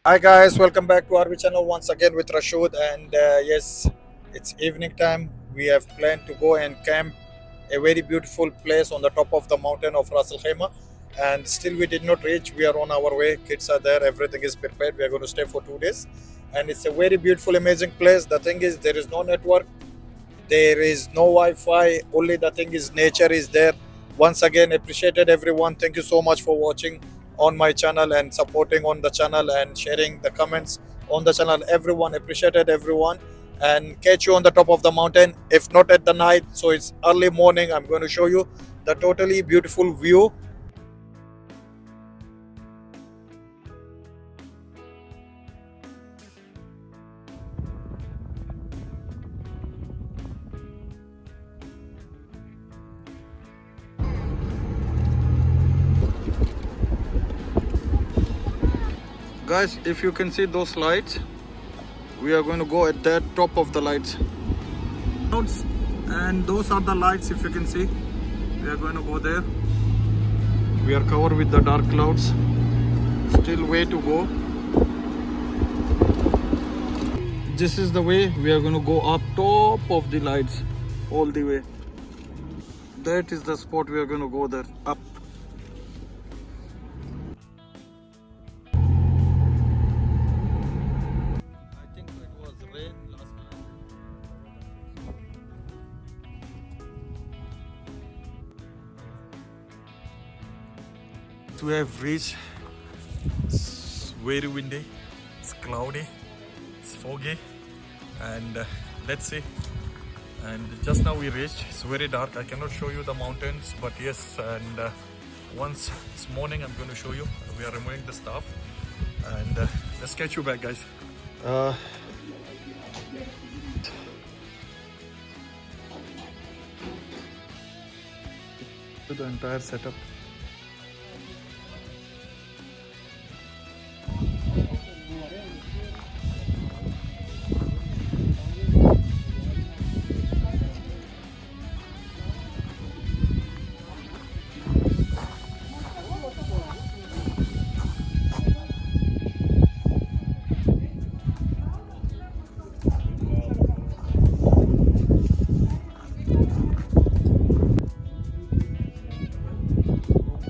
Hi guys, welcome back to our channel once again with Rashid. And yes, it's evening time. We have planned to go and camp a very beautiful place on the top of the mountain of Ras Al Khaimah. And still we did not reach. We are on our way. Kids are there. Everything is prepared. We are going to stay for 2 days. And it's a very beautiful, amazing place. The thing is, there is no network. There is no Wi-Fi. Only the thing is, nature is there. Once again, appreciated everyone. Thank you so much for watching on my channel and supporting on the channel and sharing the comments on the channel. Everyone appreciated everyone, and catch you on the top of the mountain. If not at the night, so it's early morning. I'm going to show you the totally beautiful view. Guys, if you can see those lights, we are going to go at that top of the lights. And those are the lights, if you can see. We are going to go there. We are covered with the dark clouds. Still way to go. This is the way we are going to go up top of the lights all the way. That is the spot we are going to go there, up. We have reached. It's very windy, it's cloudy, it's foggy, and let's see. And just now we reached. It's very dark. I cannot show you the mountains, but yes, and once it's morning, I'm going to show you. We are removing the stuff, and let's catch you back, guys. The entire setup.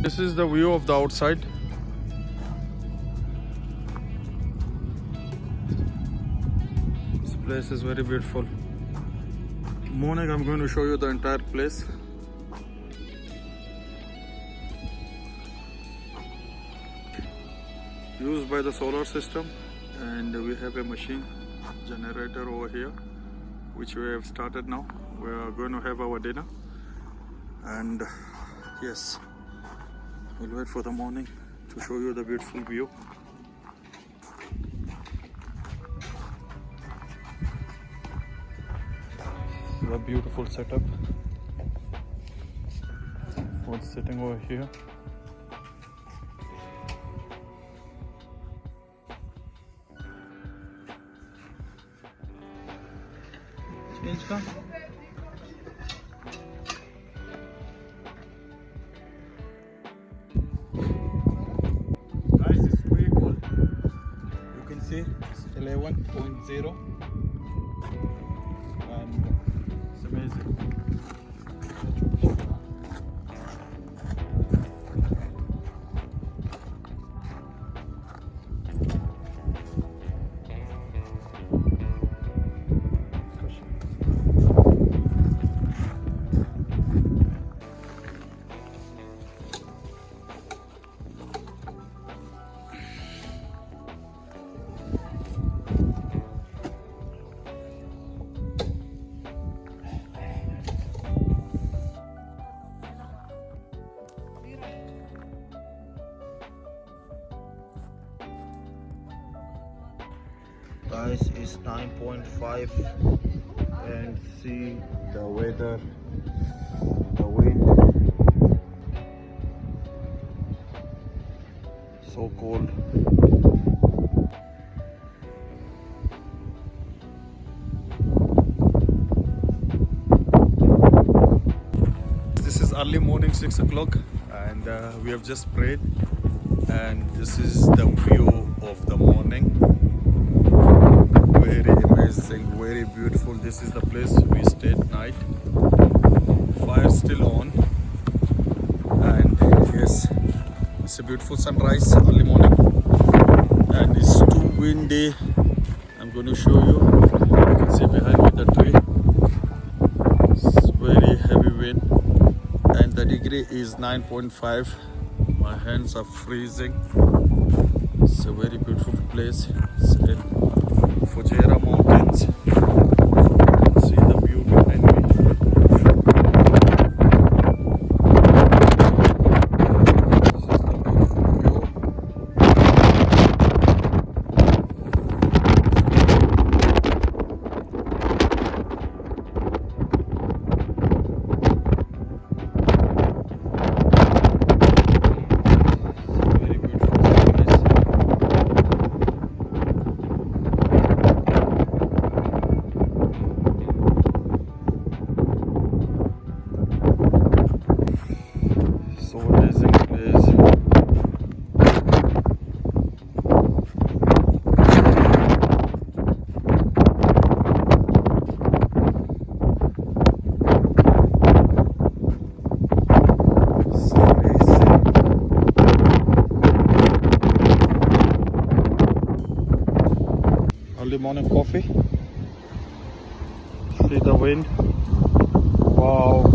This is the view of the outside. This place is very beautiful. Morning, I'm going to show you the entire place. Used by the solar system, and we have a machine generator over here, which we have started now. We are going to have our dinner, and yes, we'll wait for the morning to show you the beautiful view. The beautiful setup. What's sitting over here? Change ka? See, it's 11.0 and it's amazing. Guys, it's 9.5 and see the weather, the wind, so cold. This is early morning, 6 o'clock, and we have just prayed, and this is the view of the morning. morning. Very amazing, very beautiful. This is the place we stayed night. Fire still on, and yes, it's a beautiful sunrise early morning, and it's too windy. I'm going to show you. You can see behind me the tree. It's very heavy wind, and the degree is 9.5. My hands are freezing. It's a very beautiful place. It's in Fujairah Mountains. See the view behind me. So amazing place. Early morning coffee. See the wind. Wow.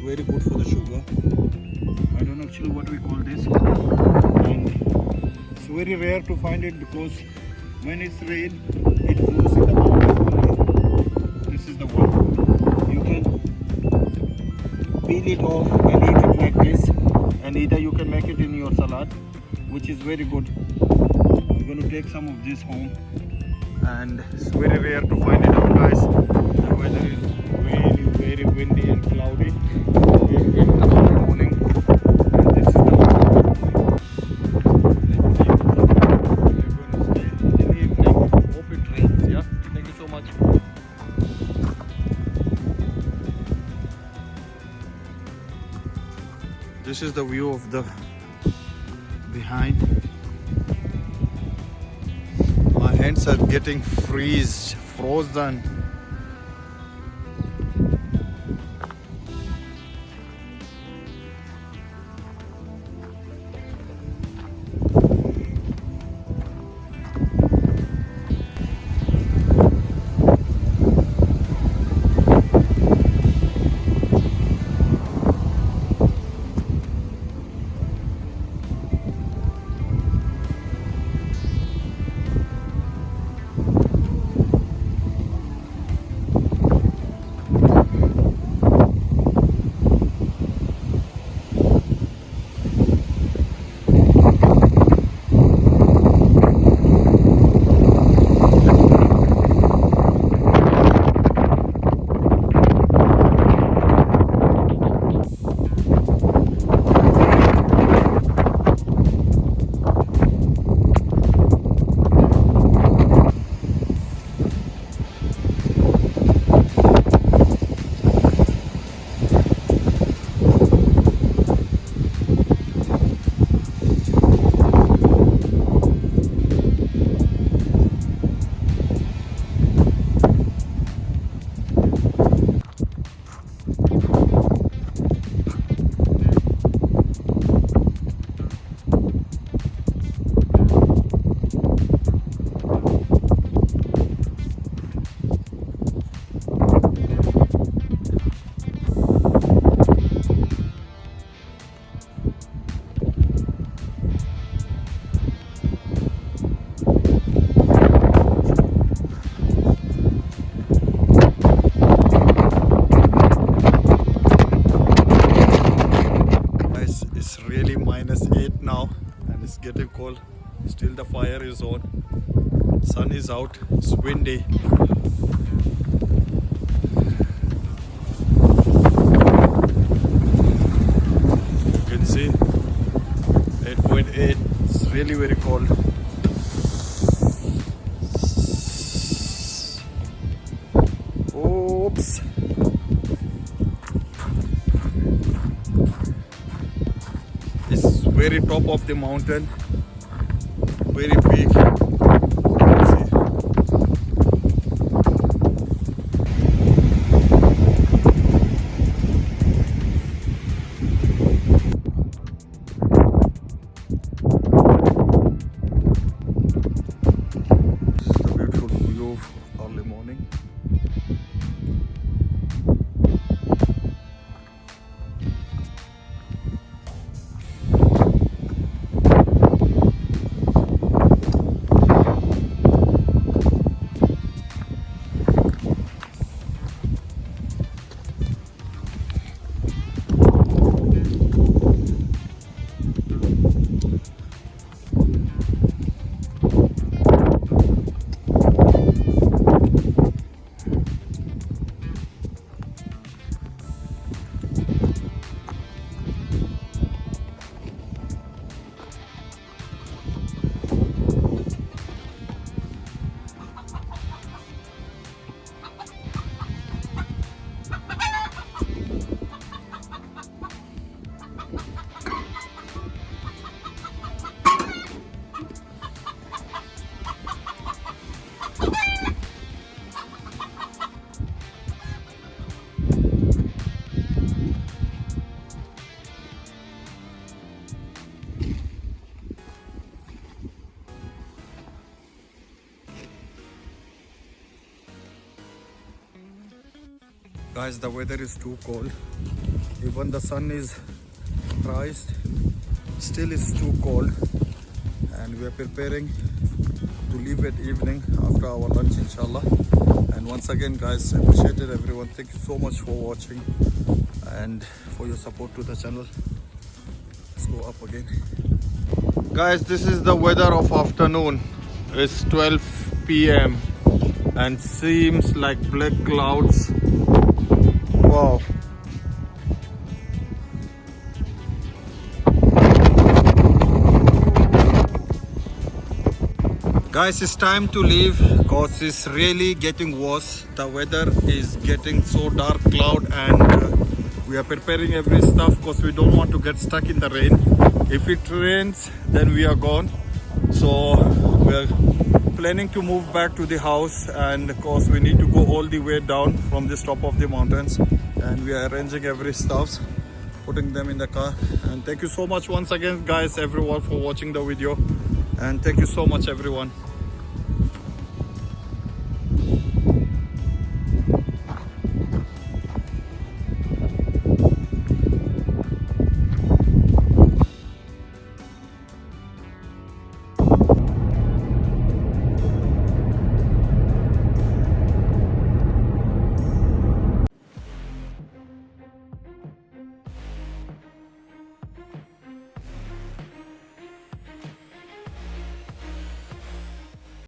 Very good for the sugar. I don't know actually what we call this, and it's very rare to find it because when it's rain it grows in the mountain. This is the one. You can peel it off and eat it like this, and either you can make it in your salad, which is very good. I'm going to take some of this home, and it's very rare to find it out, guys. The weather is really very windy and cloudy in the morning, and this is the one. Let's see. We're going to stay in the evening. Hope it rains. Yeah, thank you so much. This is the view of the behind. My hands are getting frozen. the fire is on. Sun is out, it's windy. You can see 8.8, it's really very cold. Oops. It's very top of the mountain, very big. Guys, the weather is too cold. Even the sun is rised, still it's too cold, and we are preparing to leave at evening after our lunch, inshallah. And once again, guys, appreciated everyone. Thank you so much for watching and for your support to the channel. Let's go up again. Guys, this is the weather of afternoon. It's 12 p.m. and seems like black clouds. Wow. Guys, it's time to leave because it's really getting worse. The weather is getting so dark cloud, and we are preparing every stuff because we don't want to get stuck in the rain. If it rains, then we are gone. So we're planning to move back to the house, and of course we need to go all the way down from this top of the mountains, and we are arranging every stuff, putting them in the car. And thank you so much once again, guys, everyone, for watching the video, and thank you so much, everyone.